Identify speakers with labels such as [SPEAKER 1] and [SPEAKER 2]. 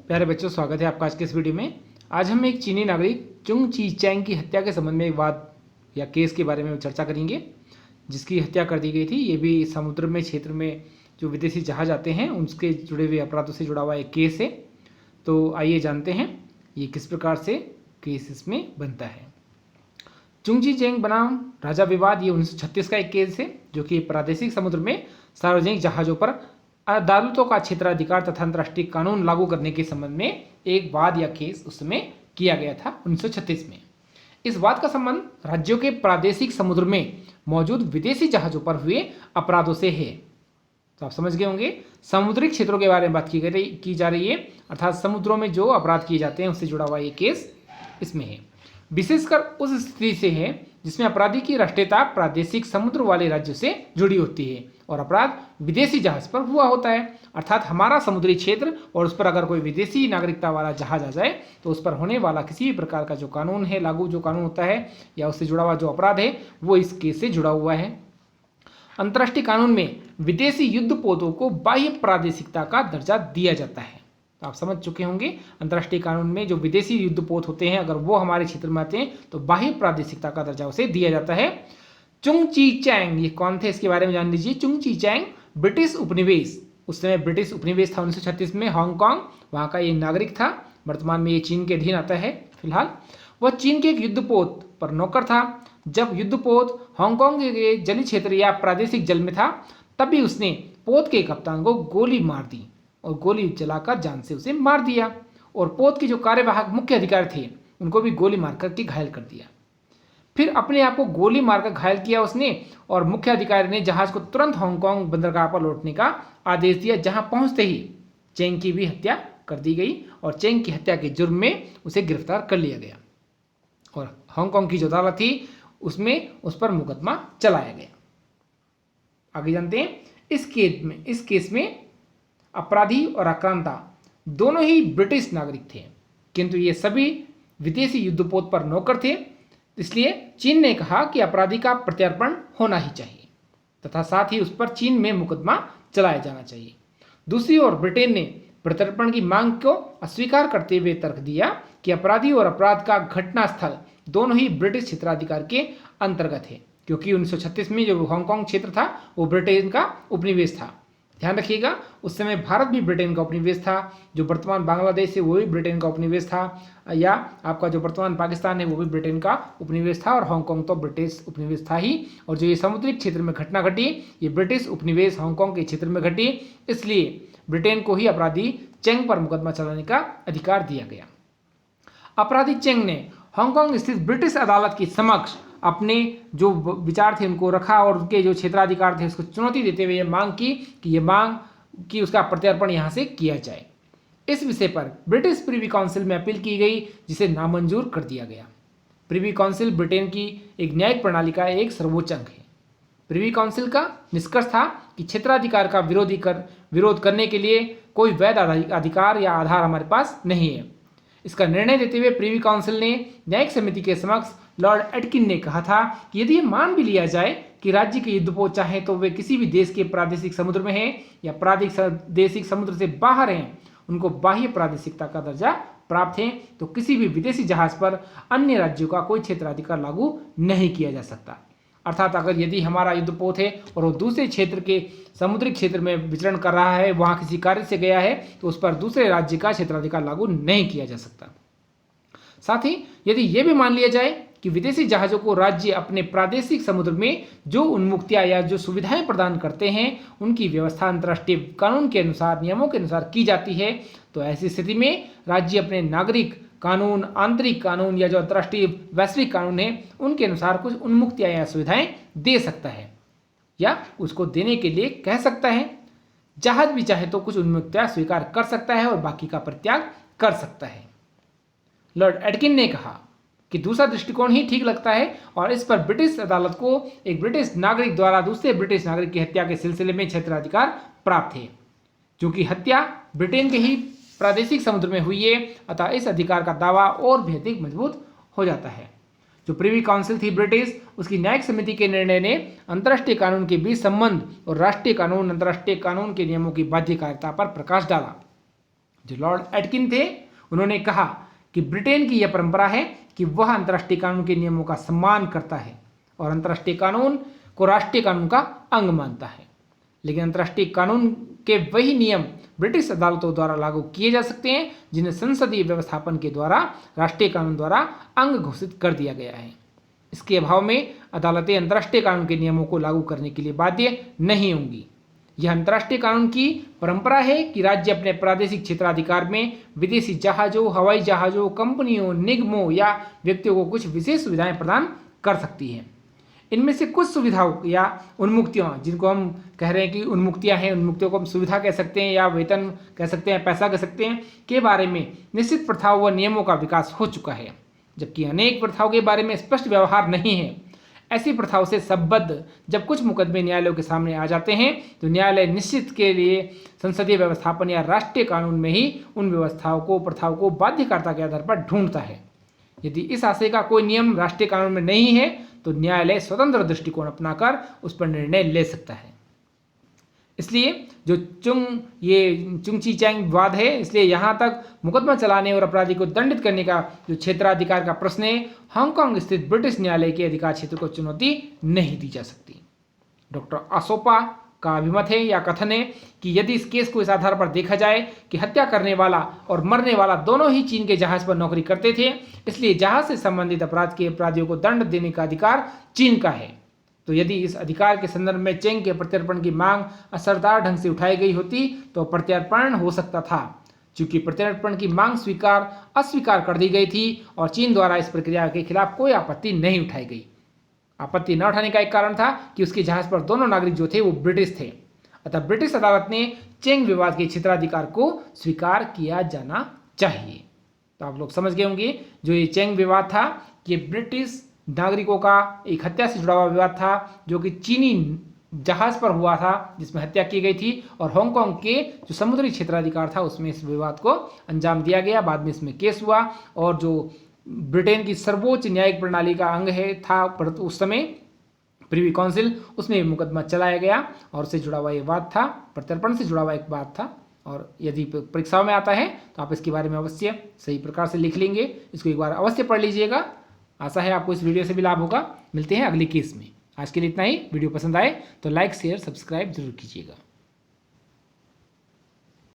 [SPEAKER 1] प्यारे बच्चों, स्वागत है आपका आज के इस वीडियो में। आज हम एक चीनी नागरिक चुंग ची चैंग की हत्या के संबंध में एक बात या केस के बारे में चर्चा करेंगे, जिसकी हत्या कर दी गई थी। ये भी समुद्र में क्षेत्र में जो विदेशी जहाज आते हैं उनके जुड़े हुए अपराधों से जुड़ा हुआ एक केस है। तो आइए जानते हैं ये किस प्रकार से केस इसमें बनता है। चुंग ची चैंग बनाम राजा विवाद, ये 1936 का एक केस है जो कि प्रादेशिक समुद्र में सार्वजनिक जहाज़ों पर अदालतों का क्षेत्राधिकार तथा अंतर्राष्ट्रीय कानून लागू करने के संबंध में एक वाद या केस उस समय किया गया था 1936 में। इस वाद का संबंध राज्यों के प्रादेशिक समुद्र में मौजूद विदेशी जहाज़ों पर हुए अपराधों से है। तो आप समझ गए होंगे, समुद्री क्षेत्रों के बारे में बात की जा रही है, अर्थात समुद्रों में जो अपराध किए जाते हैं उससे जुड़ा हुआ ये केस इसमें है। विशेषकर उस स्थिति से है जिसमें अपराधी की राष्ट्रीयता प्रादेशिक समुद्र वाले राज्य से जुड़ी होती है और अपराध विदेशी जहाज पर हुआ होता है। अर्थात हमारा समुद्री क्षेत्र और उस पर अगर कोई विदेशी नागरिकता वाला जहाज आ जाए तो उस पर होने वाला किसी भी प्रकार का जो कानून है, लागू जो कानून होता है या उससे जुड़ा हुआ जो अपराध है वो इस केस से जुड़ा हुआ है। अंतर्राष्ट्रीय कानून में विदेशी युद्धपोतों को बाह्य प्रादेशिकता का दर्जा दिया जाता है। तो आप समझ चुके होंगे, अंतर्राष्ट्रीय कानून में जो विदेशी युद्धपोत होते हैं अगर वो हमारे क्षेत्र में आते हैं तो बाह्य प्रादेशिकता का दर्जा उसे दिया जाता है। चुंग ची चैंग ये कौन थे इसके बारे में जान लीजिए। चुंग ची चैंग ब्रिटिश उपनिवेश, उस समय ब्रिटिश उपनिवेश था 1936 में हांगकांग, वहाँ का ये नागरिक था। वर्तमान में ये चीन के अधीन आता है। फिलहाल वह चीन के एक युद्धपोत पर नौकर था। जब युद्धपोत हांगकांग के जलीय क्षेत्र या प्रादेशिक जल में था तब भी उसने पोत के कप्तान को गोली मार दी और गोली चलाकर जान से उसे मार दिया और पोत के जो कार्यवाहक मुख्य अधिकारी थे उनको भी गोली मारकर के घायल कर दिया। फिर अपने आप को गोली मारकर घायल किया उसने और मुख्य अधिकारी ने जहाज को तुरंत हांगकांग बंदरगाह पर लौटने का आदेश दिया, जहां पहुंचते ही चेंग की भी हत्या कर दी गई और चेंग की हत्या के जुर्म में उसे गिरफ्तार कर लिया गया और हांगकांग की जो अदालत थी उसमें उस पर मुकदमा चलाया गया। आगे जानते हैं, इस केस में अपराधी और आक्रांता दोनों ही ब्रिटिश नागरिक थे, किंतु ये सभी विदेशी युद्धपोत पर नौकर थे। इसलिए चीन ने कहा कि अपराधी का प्रत्यर्पण होना ही चाहिए तथा साथ ही उस पर चीन में मुकदमा चलाया जाना चाहिए। दूसरी ओर ब्रिटेन ने प्रत्यर्पण की मांग को अस्वीकार करते हुए तर्क दिया कि अपराधी और अपराध का घटनास्थल दोनों ही ब्रिटिश क्षेत्राधिकार के अंतर्गत है, क्योंकि 1936 में जो हांगकांग क्षेत्र था वो ब्रिटेन का उपनिवेश था। ध्यान रखिएगा, उस समय भारत भी ब्रिटेन का उपनिवेश था, जो वर्तमान बांग्लादेश है वो भी ब्रिटेन का उपनिवेश था, या आपका जो वर्तमान पाकिस्तान है वो भी ब्रिटेन का उपनिवेश था और हांगकांग तो ब्रिटिश उपनिवेश था ही। और जो ये समुद्री क्षेत्र में घटना घटी ये ब्रिटिश उपनिवेश हांगकांग के क्षेत्र में घटी, इसलिए ब्रिटेन को ही अपराधी चेंग पर मुकदमा चलाने का अधिकार दिया गया। अपराधी चेंग ने हांगकांग स्थित ब्रिटिश अदालत के समक्ष अपने जो विचार थे उनको रखा और उनके जो क्षेत्राधिकार थे उसको चुनौती देते हुए ये मांग की कि उसका प्रत्यर्पण यहाँ से किया जाए। इस विषय पर ब्रिटिश प्रिवी काउंसिल में अपील की गई, जिसे नामंजूर कर दिया गया। प्रिवी काउंसिल ब्रिटेन की एक न्यायिक प्रणाली का एक सर्वोच्च अंग है। प्रिवी काउंसिल का निष्कर्ष था कि क्षेत्राधिकार का विरोध करने के लिए कोई वैध अधिकार या आधार हमारे पास नहीं है। इसका निर्णय देते हुए प्रिवी काउंसिल ने न्यायिक समिति के समक्ष लॉर्ड एटकिन ने कहा था कि यदि यह मान भी लिया जाए कि राज्य के युद्धपोत चाहे तो वे किसी भी देश के प्रादेशिक समुद्र में हैं या प्रादेशिक समुद्र से बाहर हैं, उनको बाह्य प्रादेशिकता का दर्जा प्राप्त है, तो किसी भी विदेशी जहाज पर अन्य राज्यों का कोई क्षेत्राधिकार लागू नहीं किया जा सकता। अर्थात अगर यदि हमारा युद्धपोत है और वो दूसरे क्षेत्र के समुद्री क्षेत्र में विचरण कर रहा है, वहाँ किसी कार्य से गया है, तो उस पर दूसरे राज्य का क्षेत्राधिकार लागू नहीं किया जा सकता। साथ ही यदि यह भी मान लिया जाए कि विदेशी जहाज़ों को राज्य अपने प्रादेशिक समुद्र में जो उन्मुक्तियां या जो सुविधाएं प्रदान करते हैं उनकी व्यवस्था अंतर्राष्ट्रीय कानून के अनुसार, नियमों के अनुसार की जाती है, तो ऐसी स्थिति में राज्य अपने नागरिक कानून, आंतरिक कानून या जो अंतर्राष्ट्रीय वैश्विक कानून है उनके अनुसार कुछ उन्मुक्तियां या सुविधाएं दे सकता है या उसको देने के लिए कह सकता है। जहाज भी चाहे तो कुछ उन्मुक्तियां स्वीकार कर सकता है और बाकी का परित्याग कर सकता है। लॉर्ड एटकिन ने कहा कि दूसरा दृष्टिकोण ही ठीक लगता है और इस पर ब्रिटिश अदालत को एक ब्रिटिश नागरिक द्वारा दूसरे ब्रिटिश नागरिक की हत्या के सिलसिले में क्षेत्राधिकार प्राप्त है। चूंकि हत्या ब्रिटेन के ही प्रादेशिक समुद्र में हुई है, अतः इस अधिकार का दावा और भी अधिक मजबूत हो जाता है। जो प्रिवी काउंसिल थी ब्रिटिश, उसकी न्यायिक समिति के निर्णय ने अंतर्राष्ट्रीय कानून के बीच संबंध और राष्ट्रीय कानून, अंतर्राष्ट्रीय कानून के नियमों की बाध्यकारिता पर प्रकाश डाला। जो लॉर्ड एटकिन थे, उन्होंने कहा कि ब्रिटेन की यह परंपरा है कि वह अंतर्राष्ट्रीय कानून के नियमों का सम्मान करता है और अंतर्राष्ट्रीय कानून को राष्ट्रीय कानून का अंग मानता है। लेकिन अंतर्राष्ट्रीय कानून के वही नियम ब्रिटिश अदालतों द्वारा लागू किए जा सकते हैं जिन्हें संसदीय व्यवस्थापन के द्वारा राष्ट्रीय कानून द्वारा अंग घोषित कर दिया गया है। इसके अभाव में अदालतें अंतर्राष्ट्रीय कानून के नियमों को लागू करने के लिए बाध्य नहीं होंगी। यह अंतर्राष्ट्रीय कानून की परंपरा है कि राज्य अपने प्रादेशिक क्षेत्राधिकार में विदेशी जहाजों, हवाई जहाजों, कंपनियों, निगमों या व्यक्तियों को कुछ विशेष सुविधाएं प्रदान कर सकती है। इनमें से कुछ सुविधाओं या उन्मुक्तियां, जिनको हम कह रहे हैं कि उन्मुक्तियां हैं, उन्मुक्तियों को हम सुविधा कह सकते हैं या वेतन कह सकते हैं, पैसा कह सकते हैं, के बारे में निश्चित प्रथाओं व नियमों का विकास हो चुका है, जबकि अनेक प्रथाओं के बारे में स्पष्ट व्यवहार नहीं है। ऐसी प्रथाओं से संबद्ध जब कुछ मुकदमे न्यायालयों के सामने आ जाते हैं तो न्यायालय निश्चित के लिए संसदीय व्यवस्थापन या राष्ट्रीय कानून में ही उन व्यवस्थाओं को, प्रथाओं को बाध्यकारिता के आधार पर ढूंढता है। यदि इस आशय का कोई नियम राष्ट्रीय कानून में नहीं है तो न्यायालय स्वतंत्र दृष्टिकोण अपनाकर उस पर निर्णय ले सकता है। इसलिए जो चुंग ची चैंग विवाद है, इसलिए यहाँ तक मुकदमा चलाने और अपराधी को दंडित करने का जो क्षेत्राधिकार का प्रश्न है, हांगकांग स्थित ब्रिटिश न्यायालय के अधिकार क्षेत्र को चुनौती नहीं दी जा सकती। डॉक्टर असोपा का अभिमत है या कथन है कि यदि इस केस को इस आधार पर देखा जाए कि हत्या करने वाला और मरने वाला दोनों ही चीन के जहाज पर नौकरी करते थे, इसलिए जहाज से संबंधित अपराध के अपराधियों को दंड देने का अधिकार चीन का है, तो यदि इस अधिकार के संदर्भ में चेंग के प्रत्यर्पण की मांग असरदार ढंग से उठाई गई होती तो प्रत्यर्पण हो सकता था। चूंकि प्रत्यर्पण की मांग अस्वीकार कर दी गई थी और चीन द्वारा इस प्रक्रिया के खिलाफ कोई आपत्ति नहीं उठाई गई। आपत्ति न उठाने का एक कारण था कि उसके जहाज पर दोनों नागरिक जो थे वो ब्रिटिश थे, अतः ब्रिटिश अदालत ने चेंग विवाद के क्षेत्राधिकार को स्वीकार किया जाना चाहिए। तो आप लोग समझ गए होंगे, जो ये चेंग विवाद था ये ब्रिटिश नागरिकों का एक हत्या से जुड़ा हुआ विवाद था, जो कि चीनी जहाज पर हुआ था जिसमें हत्या की गई थी, और हांगकांग के जो समुद्री क्षेत्राधिकार था उसमें इस विवाद को अंजाम दिया गया। बाद में इसमें केस हुआ और जो ब्रिटेन की सर्वोच्च न्यायिक प्रणाली का अंग था उस समय प्रिवी काउंसिल, उसमें मुकदमा चलाया गया और उससे जुड़ा हुआ ये वाद था, प्रत्यर्पण से जुड़ा हुआ एक बात था। और यदि परीक्षाओं में आता है तो आप इसके बारे में अवश्य सही प्रकार से लिख लेंगे, इसको एक बार अवश्य पढ़ लीजिएगा। आशा है आपको इस वीडियो से भी लाभ होगा। मिलते हैं अगले केस में। आज के लिए इतना ही। वीडियो पसंद आए तो लाइक, शेयर, सब्सक्राइब जरूर कीजिएगा।